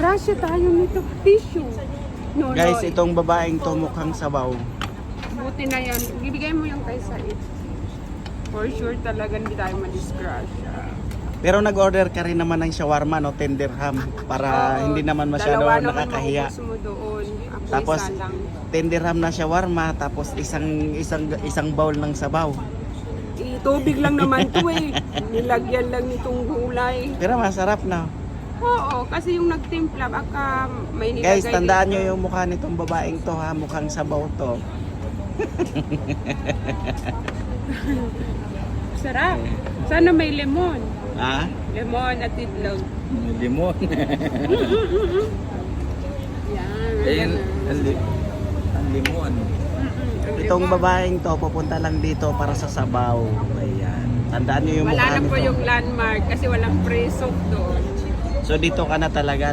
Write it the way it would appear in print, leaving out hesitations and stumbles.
Magdisgrasya tayo nito. Tissue. No, Guys, no. itong babaeng to mukhang sabaw. Buti na yan. Ibigay mo yung kay Said. For sure talaga hindi tayo madisgrasya. Pero nag-order ka rin naman ng shawarma, no? 10 dirham. Para hindi naman masyado Dalawa naman nakakahiya. maubos mo doon. Ako Tapos, isa lang. 10 dirham na shawarma, tapos isang bowl ng sabaw. Tubig lang naman to eh. Nilagyan lang nitong gulay. Pero masarap na. Oo, kasi yung nagtimpla, baka may nilagay Guys, tandaan nyo dito. yung mukha nitong babaeng to ha. Mukhang sabaw to. Sarap. Sana may lemon. Ha? Lemon at itlog. Limon. Yan. Ayun, ganun. ang limon. Ang Itong lemon. babaeng to, pupunta lang dito para sa sabaw. Ayan. Tandaan nyo yung Wala mukha na po nito. yung landmark kasi walang free soap doon. So dito ka na talaga.